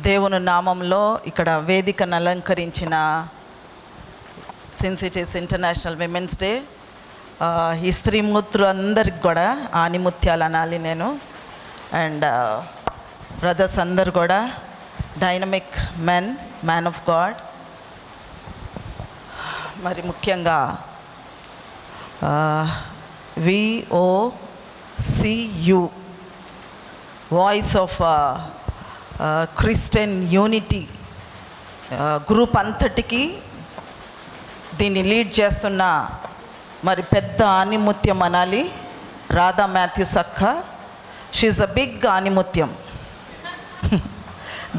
దేవుని నామంలో ఇక్కడ వేదికను అలంకరించిన, since it is international women's day, ఈ స్త్రీమూర్తులు అందరికి కూడా ఆనిముత్యాలు అనాలి నేను. అండ్ బ్రదర్స్ అందరు కూడా డైనమిక్ మ్యాన్ ఆఫ్ గాడ్. మరి ముఖ్యంగా VOCU, voice of Christian unity group అంతటికి దీన్ని లీడ్ చేస్తున్న మరి పెద్ద ఆనిముత్యం అనాలి రాధా మాథ్యూస్ అక్క. షీఈస్ అ బిగ్ ఆనిముత్యం.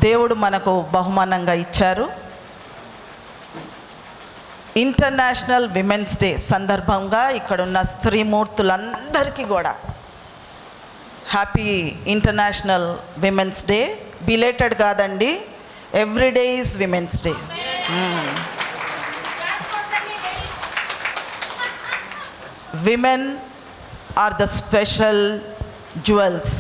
దేవుడు మనకు బహుమానంగా ఇచ్చారు. ఇంటర్నేషనల్ విమెన్స్ డే సందర్భంగా ఇక్కడున్న స్త్రీమూర్తులందరికీ కూడా happy international women's day. Belated కాదండి, every day is women's day. Women are the special jewels.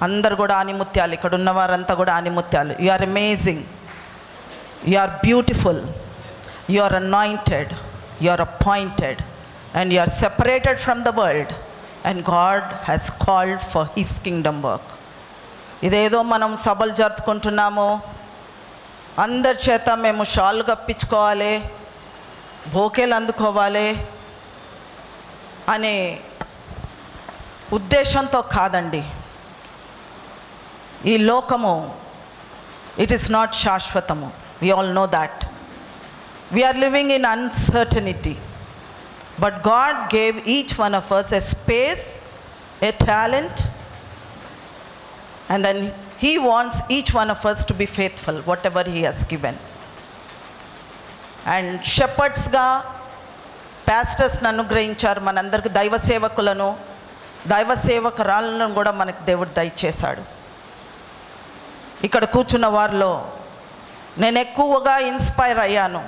అందరు కూడా ఆనిముత్యాలు, ఇక్కడ ఉన్న వారంతా కూడా ఆనిముత్యాలు. You are amazing, you are beautiful, you are anointed, you are appointed, and you are separated from the world, and God has called for his kingdom work. ఇదేదో మనం సభలు జరుపుకుంటున్నాము, అందరి చేత మేము షాళ్ళు కప్పించుకోవాలి, బోకేలు అందుకోవాలి అనే ఉద్దేశంతో కాదండి. ఈ లోకము ఇట్ ఈస్ నాట్ శాశ్వతము. We all know that. We are living in uncertainty, but God gave each one of us a space, a talent, and then He wants each one of us to be faithful whatever He has given. And shepherds ga pastors ను అనుగ్రహించారు మనందరికి. దైవ సేవకులను, దైవ సేవకురాలను కూడా మనకు దేవుడు దయచేశాడు. ఇక్కడ కూర్చున్న వారిలో నేను ఎక్కువగా ఇన్స్పైర్ అయ్యాను.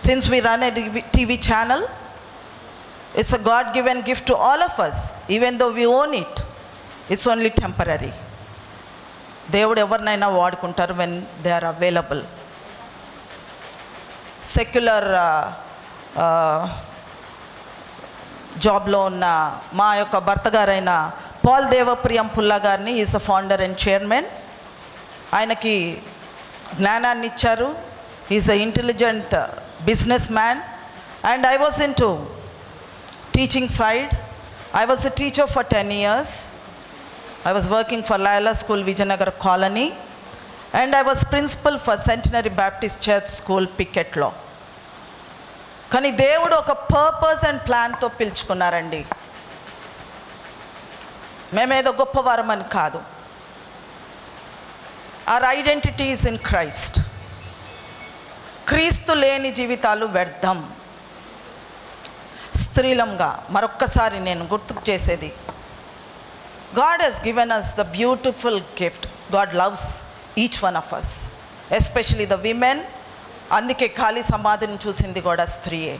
Since we run a TV channel, it's a God-given gift to all of us. Even though we own it, it's only temporary. దేవుడు ఎవరినైనా వాడుకుంటారు when they are available. Secular జాబ్లో ఉన్న మా యొక్క భర్త గారైన పాల్ దేవప్రియం పుల్లా గారిని, is the founder and chairman. ఆయనకి జ్ఞానాన్ని ఇచ్చారు. Is a intelligent businessman, and I was into teaching side. I was a teacher for 10 years. I was working for Laila School, Vijayanagar Colony, and I was principal for Centenary Baptist Church School, Picketlo. కానీ దేవుడు ఒక purpose and ప్లాన్తో పిలుచుకున్నారండి. మేమేదో గొప్పవారమని కాదు. our identity is in Christ. క్రీస్తు లేని జీవితాలు వ్యర్థం. స్త్రీలంగా మరొక్కసారి నేను గుర్తుకు చేసేది, God has given us the beautiful gift. God loves each one of us, especially the women. అందుకే ఖాళీ సమాధిని చూసింది కూడా స్త్రీయే.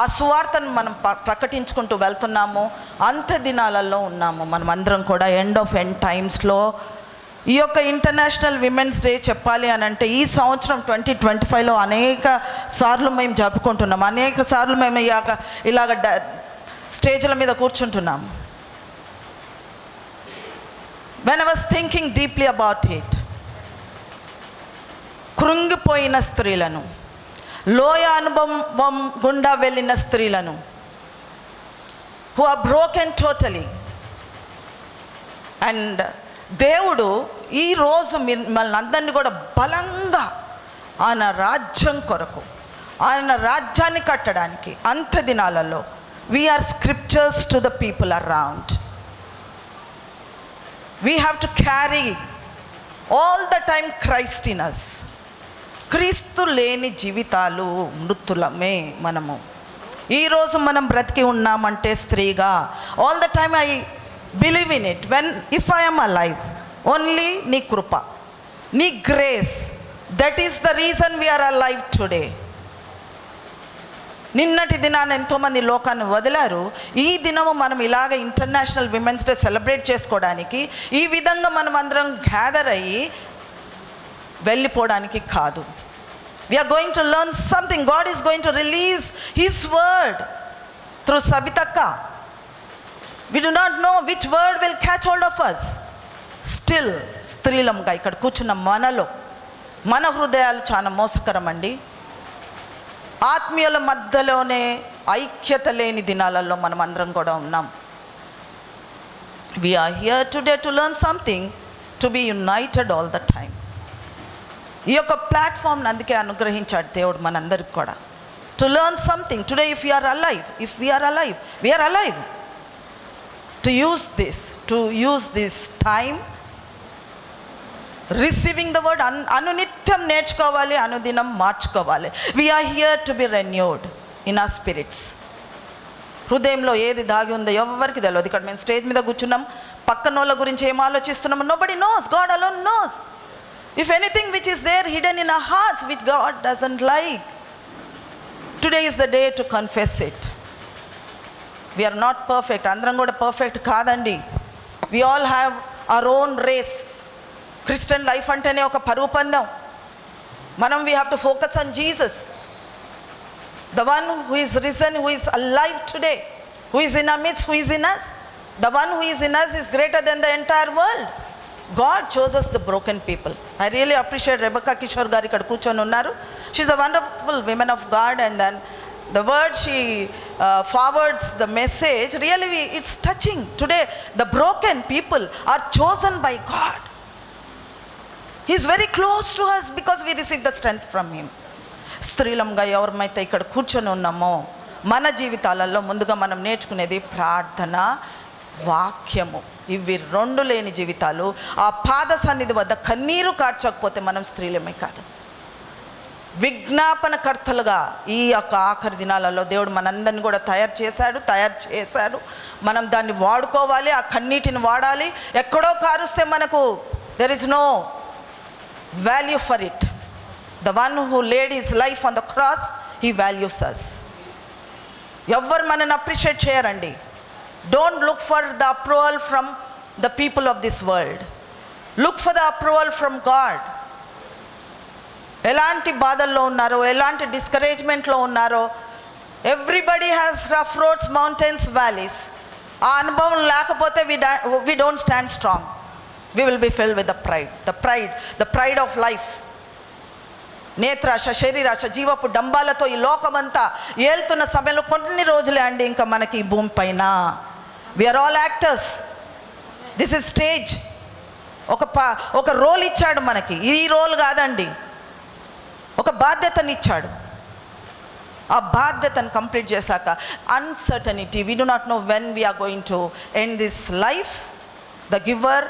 ఆ సువార్తను మనం ప్రకటించుకుంటూ వెళ్తున్నాము. అంత దినాలలో ఉన్నాము మనం అందరం కూడా. ఎండ్ ఆఫ్ ఎండ్ టైమ్స్లో ఈ యొక్క ఇంటర్నేషనల్ విమెన్స్ డే చెప్పాలి అని అంటే ఈ సంవత్సరం 2025లో అనేక సార్లు మేము జరుపుకుంటున్నాం. అనేక సార్లు మేము ఇలాగ స్టేజ్ల మీద కూర్చుంటున్నాము. when I was thinking deeply about it, కృంగిపోయిన స్త్రీలను, లోయ అనుభవం గుండా వెళ్ళిన స్త్రీలను, who are broken totally, and దేవుడు ఈరోజు మిమ్మల్ని అందరినీ కూడా బలంగా ఆయన రాజ్యం కొరకు, ఆయన రాజ్యాన్ని కట్టడానికి అంత దినాలలో we are scriptures to the people around. We have to carry all the time Christ in us. క్రీస్తు లేని జీవితాలు మృతులమే మనము. ఈరోజు మనం బ్రతికి ఉన్నామంటే స్త్రీగా all the time I believe in it. If I am alive, only నీ కృప, నీ grace, that is the reason we are alive today. నిన్నటి దినాన ఎంతోమంది లోకాన్ని వదిలారు. ఈ దినము మనం ఇలాగ ఇంటర్నేషనల్ విమెన్స్ డే సెలబ్రేట్ చేసుకోవడానికి, ఈ విధంగా మనం అందరం గ్యాదర్ అయ్యి వెళ్ళిపోవడానికి కాదు. We are going to learn something. God is going to release his word through సబితక్క. We do not know which word will catch hold of us. Still స్త్రీలంగా ఇక్కడ కూర్చున్న మనలో మన హృదయాలు చాలా మోసకరం అండి. ఆత్మీయుల మధ్యలోనే ఐక్యత లేని దినాలలో మనం అందరం కూడా ఉన్నాం. We are here today to learn something, to be united all the time. ఈ యొక్క ప్లాట్ఫామ్ని అందుకే అనుగ్రహించాడు దేవుడు మనందరికి కూడా. To learn something today. If we are alive, we are alive to use this time receiving the word. అనునిత్యం నేర్చుకోవాలి, అనుదినం మార్చుకోవాలి. We are here to be renewed in our spirits. హృదయంలో ఏది దాగి ఉందో ఎవరికి తెలియదు. ఇక్కడ మేము స్టేజ్ మీద కూర్చున్నాం, పక్కన వాళ్ళ గురించి ఏం ఆలోచిస్తున్నాం, nobody knows. God alone knows. If anything which is there hidden in our hearts which God doesn't like, today is the day to confess it. We are not perfect. అందరం కూడా పర్ఫెక్ట్ కాదండి. We all have our own race. Christian life అంటేనే ఒక పరుగు పందెం. మనం we have to focus on Jesus, the one who is risen, who is alive today, who is in our midst, who is in us. The one who is in us is greater than the entire world. God chose us, the broken people. I really appreciate Rebecca Kishore garu ikkada కూర్చొని ఉన్నారు. She is a wonderful woman of God, and then the word she forwards the message, really it's touching. Today the broken people are chosen by God. He is very close to us because we receive the strength from him. స్త్రీలంగా ఎవరమైతే ఇక్కడ కూర్చొని ఉన్నామో మన జీవితాలలో ముందుగా మనం నేర్చుకునేది ప్రార్థన, వాక్యము. ఇవి రెండు లేని జీవితాలు, ఆ పాద సన్నిధి వద్ద కన్నీరు కార్చకపోతే మనం స్త్రీలమే కాదు. విజ్ఞాపనకర్తలుగా ఈ యొక్క ఆఖరి దినాలలో దేవుడు మనందరిని కూడా తయారు చేశాడు. మనం దాన్ని వాడుకోవాలి, ఆ కన్నీటిని వాడాలి. ఎక్కడో కారుస్తే మనకు there is no value for it. The one who laid his life on the cross, he values us. ఎవరు మనని అప్రిషియేట్ చేయరండి. Don't look for the approval from the people of this world. Look for the approval from God. ఎలాంటి బాధల్లో ఉన్నారో, ఎలాంటి డిస్కరేజ్మెంట్లో ఉన్నారో, everybody has rough roads, mountains, valleys. ఆ అనుభవం లేకపోతే we don't stand strong. We will be filled with the pride of life. నేత్రాశ, శరీరాశ, జీవపు డంబాలతో ఈ లోకమంతా ఏళ్తున్న సమయంలో కొన్ని రోజులే అండి ఇంకా మనకి ఈ భూమి పైన. We are all actors. This is stage. ఒక రోల్ ఇచ్చాడు మనకి. ఈ రోల్ కాదండి, ఒక బాధ్యతని ఇచ్చాడు. ఆ బాధ్యతను కంప్లీట్ చేశాక uncertainty, we do not know when we are going to end this life. The giver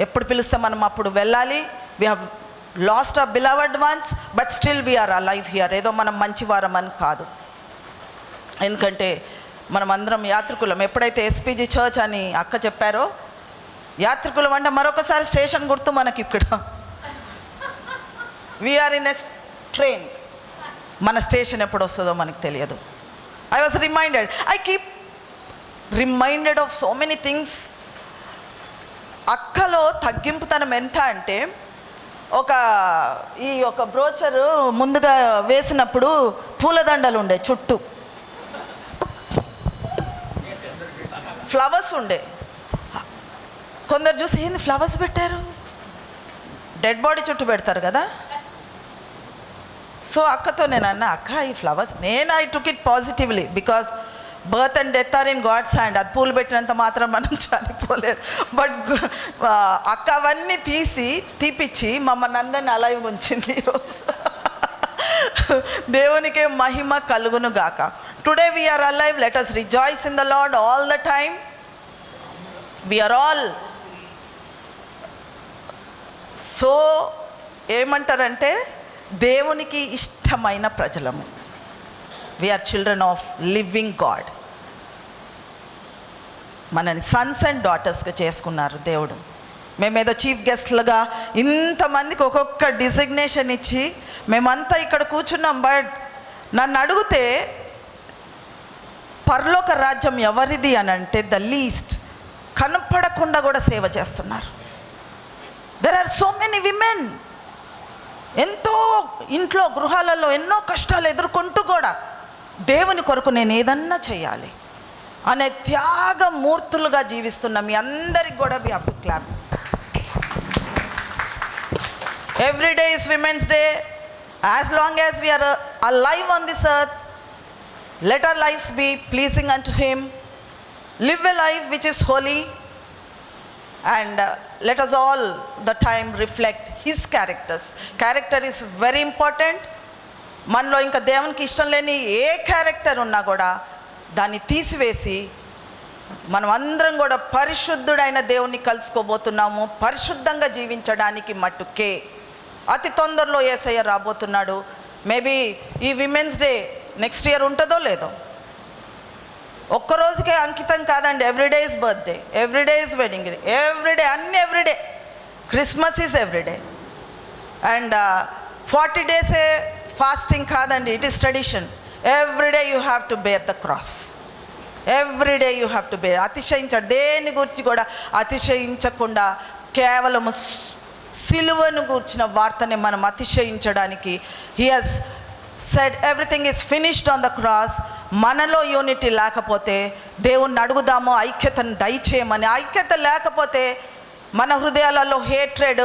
ఎప్పుడు పిలిస్తే మనం అప్పుడు వెళ్ళాలి. We have lost our beloved ones, but still we are alive here. ఏదో మనం మంచివారం అని కాదు. ఎందుకంటే మనం అందరం యాత్రికులం. ఎప్పుడైతే ఎస్పీజీ చర్చ్ అని అక్క చెప్పారో, యాత్రికులం అంటే మరొకసారి స్టేషన్ గుర్తు మనకి ఇక్కడ. We are in a train. మన స్టేషన్ ఎప్పుడు వస్తుందో మనకు తెలియదు. I was reminded of so many things. అక్కలో తగ్గింపుతనం ఎంత అంటే, ఈ ఒక బ్రోచరు ముందుగా వేసినప్పుడు పూలదండలు ఉండే, చుట్టూ ఫ్లవర్స్ ఉండే. కొందరు చూసి ఏంది ఫ్లవర్స్ పెట్టారు, డెడ్ బాడీ చుట్టూ పెడతారు కదా. సో అక్కతో నేను అన్నా, అక్క ఈ flowers, I took it positively because birth and death are in God's hand. అది పూలు పెట్టినంత మాత్రం మనం చనిపోలేదు. బట్ అక్క అవన్నీ తీపిచ్చి మమ్మల్ని అందరినీ అలైవ్ ఉంచింది ఈరోజు. దేవునికే మహిమ కలుగును గాక. Today we are alive. Let us rejoice in the Lord all the time. We are all so ఏమంటారంటే దేవునికి ఇష్టమైన ప్రజలము. We are children of living God. మనని సన్స్ అండ్ డాటర్స్గా చేసుకున్నారు దేవుడు. మేమేదో చీఫ్ గెస్ట్లుగా ఇంతమందికి ఒక్కొక్క డిజిగ్నేషన్ ఇచ్చి మేమంతా ఇక్కడ కూర్చున్నాం. బట్ నన్ను అడిగితే పరలోక రాజ్యం ఎవరిది అని అంటే ద లీస్ట్, కనపడకుండా కూడా సేవ చేస్తున్నారు. There are so many women, ఎంతో ఇంట్లో గృహాలలో ఎన్నో కష్టాలు ఎదుర్కొంటూ కూడా దేవుని కొరకు నేను ఏదన్నా చేయాలి అనే త్యాగమూర్తులుగా జీవిస్తున్న మీ అందరికి కూడా we have to clap. Every day is women's day. As long as we are alive on this earth, let our lives be pleasing unto him. Live a life which is holy, and let us all the time reflect his characters. Character is very important. మనలో ఇంకా దేవునికి ఇష్టం లేని ఏ character ఉన్నా కూడా దాన్ని తీసివేసి మనం అందరం కూడా పరిశుద్ధుడైన దేవుణ్ణి కలుసుకోబోతున్నాము. పరిశుద్ధంగా జీవించడానికి మట్టుకే అతి తొందరలో యేసయ్య రాబోతున్నాడు. మేబీ ఈ విమెన్స్ డే నెక్స్ట్ ఇయర్ ఉంటుందో లేదో. ఒక్కరోజుకే అంకితం కాదండి. Every day is birthday, every day is wedding day, every day, అన్ని every day. Christmas is every day. And 40 డేసే ఫాస్టింగ్ కాదండి, it is tradition. Every day you have to bear the cross, every day you have to bear. దేని గురించి కూడా అతిశయించకుండా కేవలము సిలువను గూర్చిన వార్తని మనం అతిశయించడానికి he has said everything is finished on the cross. మనలో యూనిటీ లేకపోతే దేవుణ్ణి అడుగుదాము ఐక్యతను దయచేయమని. ఐక్యత లేకపోతే మన హృదయాలలో హేట్రెడ్,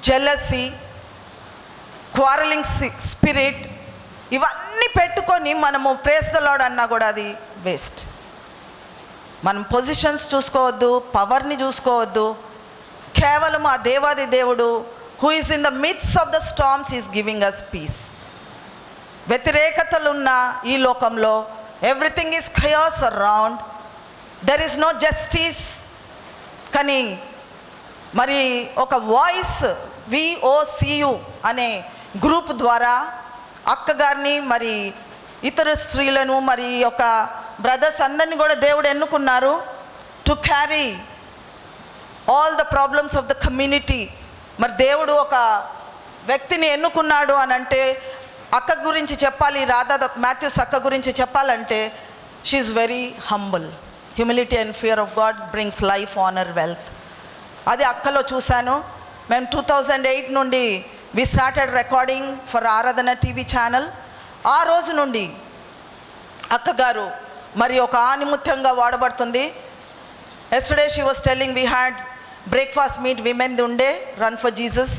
జెలసీ, క్వారలింగ్ స్పిరిట్ ఇవన్నీ పెట్టుకొని మనము ప్రేస్ ద లార్డ్ అన్నా కూడా అది వేస్ట్. మనం పొజిషన్స్ చూసుకోవద్దు, పవర్ని చూసుకోవద్దు. కేవలం ఆ దేవాది దేవుడు who is in the midst of the storms is giving us peace. వ్యతిరేకతలున్న ఈ లోకంలో everything is chaos around, there is no justice. కానీ మరి ఒక వాయిస్ VOCU అనే గ్రూప్ ద్వారా అక్కగారిని మరి ఇతర స్త్రీలను మరి ఒక బ్రదర్స్ అందరినీ కూడా దేవుడు ఎన్నుకున్నారు to carry all the problems of the community. మరి దేవుడు ఒక వ్యక్తిని ఎన్నుకున్నాడు అని అంటే అక్క గురించి చెప్పాలి. రాధా మాథ్యూస్ అక్క గురించి చెప్పాలంటే she is very humble. Humility and fear of God brings life, honour, wealth. అది అక్కలో చూశాను. మేము 2008 నుండి we started recording for Aradhana TV channel. ఆ రోజు నుండి అక్కగారు మరి ఒక ఆనిముత్యంగా వాడబడుతుంది. Yesterday she was telling we had breakfast meet విమెన్ది ఉండే, రన్ ఫర్ జీసస్.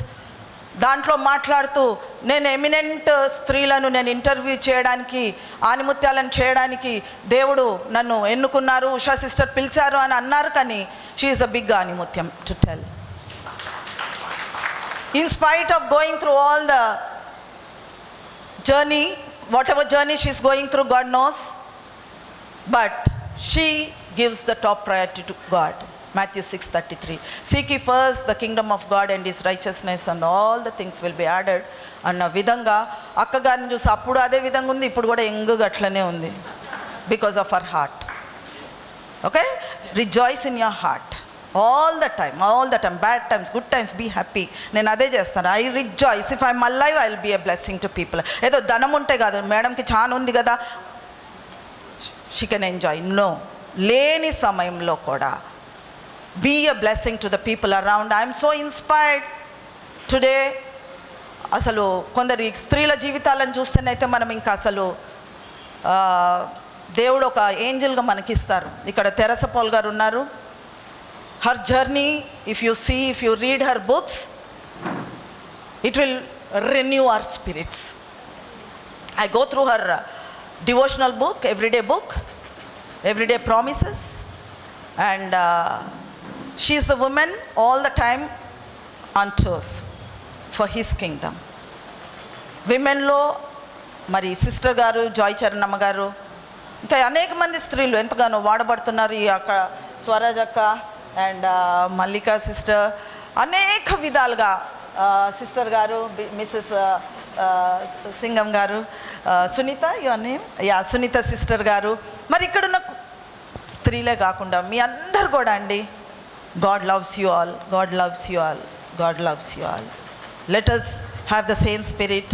దాంట్లో మాట్లాడుతూ నేను ఎమినెంట్ స్త్రీలను నేను ఇంటర్వ్యూ చేయడానికి, ఆనిముత్యాలను చేయడానికి దేవుడు నన్ను ఎన్నుకున్నారు, ఉషా సిస్టర్ పిలిచారు అని అన్నారు. కానీ షీ ఈజ్ అ బిగ్ ఆనిముత్యం to tell. In spite of going through all the journey, whatever journey she is going through, God knows, but she gives the top priority to God. Matthew 6:33. Seek ye first the kingdom of God and his righteousness, and all the things will be added. అన్న విధంగా అక్కగారిని చూసి అప్పుడు అదే విధంగా ఉంది, ఇప్పుడు కూడా ఎంగుగా అట్లనే ఉంది. Because of our heart. Okay, rejoice in your heart all the time, bad times, good times, be happy. నేను అదే చేస్తాను. I rejoice. If I'm alive I will be a blessing to people. ఏదో ధనం ఉంటే కాదు, మేడంకి చాలా ఉంది కదా షీ కెన్ ఎంజాయ్. నో, లేని సమయంలో కూడా be a blessing to the people around. I am so inspired today. అసలు కొందరి స్త్రీల జీవితాలను చూస్తేనైతే మనం ఇంకా అసలు దేవుడు ఒక ఏంజల్గా మనకిస్తారు. ఇక్కడ తెరస పాల్ గారు ఉన్నారు. Her journey, if you read her books, it will renew our spirits. I go through her devotional book, everyday promises, and she is the woman all the time on tours for his kingdom. విమెన్లో మరి sister గారు, Joy చరణమ్మ గారు, ఇంకా అనేక మంది స్త్రీలు ఎంతగానో వాడబడుతున్నారు. ఈ అక్క స్వరాజ్ అక్క అండ్ మల్లికా సిస్టర్, అనేక విధాలుగా సిస్టర్ గారు, మిస్సెస్ సింగం గారు, Sunitha, your name, Sunitha sister గారు, మరి ఇక్కడున్న స్త్రీలే కాకుండా మీ అందరు కూడా అండి. God loves you all. God loves you all. God loves you all. Let us have the same spirit.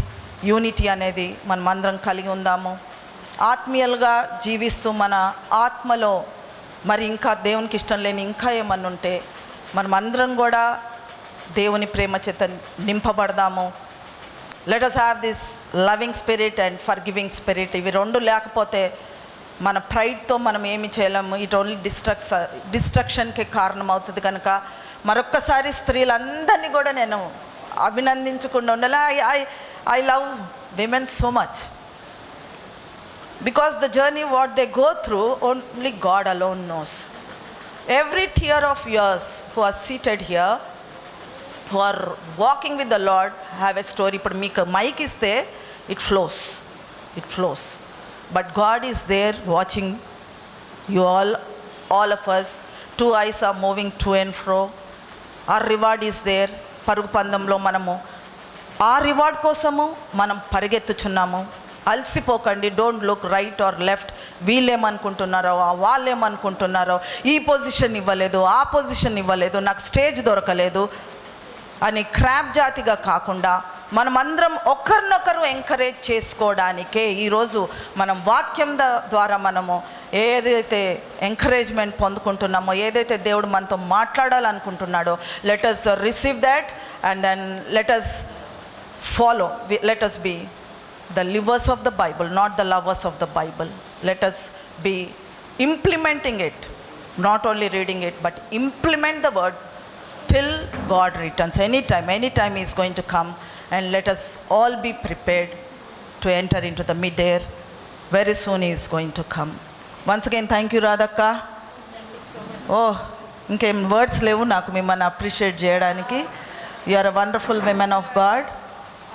Unity అనేది మనం అందరం కలిగి ఉందాము. ఆత్మీయులుగా జీవిస్తూ మన ఆత్మలో మరి ఇంకా దేవునికి ఇష్టం లేని ఇంకా ఏమన్నా ఉంటే మనమందరం కూడా దేవుని ప్రేమ చేత నింపబడదాము. Let us have this loving spirit and forgiving spirit. ఇవి రెండు లేకపోతే మన ప్రైడ్తో మనం ఏమి చేయలేము. ఇట్ ఓన్లీ డిస్ట్రక్షన్కి కారణం అవుతుంది. కనుక మరొక్కసారి స్త్రీలందరినీ కూడా నేను అభినందించకుండా ఉండాలి. I love women so much because the journey what they go through only God alone knows. Every tear of yours who are seated here, who are walking with the Lord, have a story. But meeku mic iste it flows, but God is there watching you all of us. Two eyes are moving to and fro. Our reward is there. పరుగు పందంలో మనము ఆ reward కోసము మనం పరిగెత్తుచున్నాము. అలసిపోకండి. Don't look right or left. వీళ్ళేమనుకుంటున్నారో వాళ్ళేమనుకుంటున్నారో, ఈ పొజిషన్ ఇవ్వలేదు, ఆ పొజిషన్ ఇవ్వలేదు, నాకు స్టేజ్ దొరకలేదు అని క్రాప్ జాతిగా కాకుండా మనమందరం ఒకరినొకరు ఎంకరేజ్ చేసుకోవడానికే ఈరోజు మనం వాక్యం ద్వారా మనము ఏదైతే ఎంకరేజ్మెంట్ పొందుకుంటున్నామో, ఏదైతే దేవుడు మనతో మాట్లాడాలనుకుంటున్నాడో, let us receive that and then let us follow. Let us be the livers of the Bible, not the lovers of the Bible. Let us be implementing it, not only reading it, but implement the word till God returns. Anytime he is going to come, and let us all be prepared to enter into the mid-air. Very soon he is going to come. Once again, thank you Radhakka. Oh, ఇంకేం words లేవు నాకు మిమ్మల్ని appreciate చేయడానికి. You are a wonderful women of God.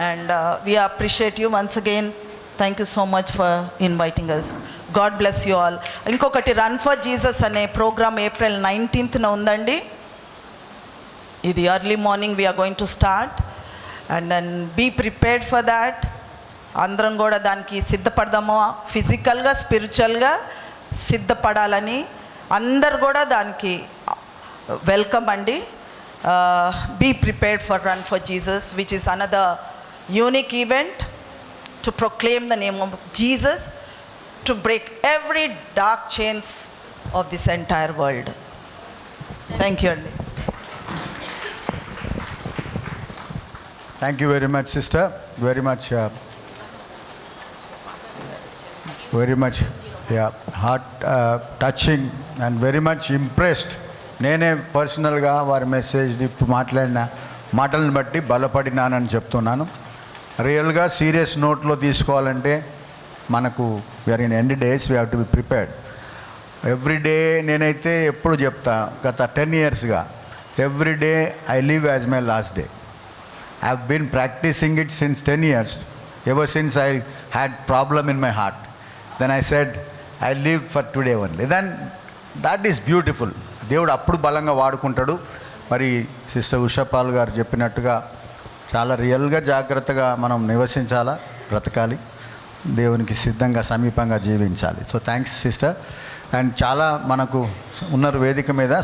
And we appreciate you once again. Thank you so much for inviting us. God bless you all. ఇంకొకటి run for Jesus అనే programme April 19th ఉందండి. ఇది early morning we are going to start and then be prepared for that. అందరం కూడా దానికి సిద్ధపడదాము. ఫిజికల్గా స్పిరిచువల్గా సిద్ధపడాలని అందరు కూడా దానికి వెల్కమ్ అండి. Be prepared for Run for Jesus, which is another unique event to proclaim the name of Jesus, to break every dark chains of this entire world. Thank you. Thank you very much, sister. Very much heart touching and very much impressed. నేనే పర్సనల్గా వారి message ఇప్పుడు మాట్లాడిన మాటలను బట్టి బలపడినానని చెప్తున్నాను. రియల్గా serious నోట్లో తీసుకోవాలంటే మనకు we are in end days, we have to be prepared every day. నేనైతే ఎప్పుడు చెప్తా, గత 10 yearsగా every day I live as my last day. I have been practising it since 10 years, ever since I had problem in my heart. Then I said I live for today only. Then that is beautiful. దేవుడు అప్పుడు బలంగా వాడుకుంటాడు. మరి sister ఉషాపాల్ గారు చెప్పినట్టుగా చాలా రియల్గా జాగ్రత్తగా మనం నివసించాలా, బ్రతకాలి, దేవునికి సిద్ధంగా సమీపంగా జీవించాలి. So thanks sister. అండ్ చాలా మనకు ఉన్నారు వేదిక మీద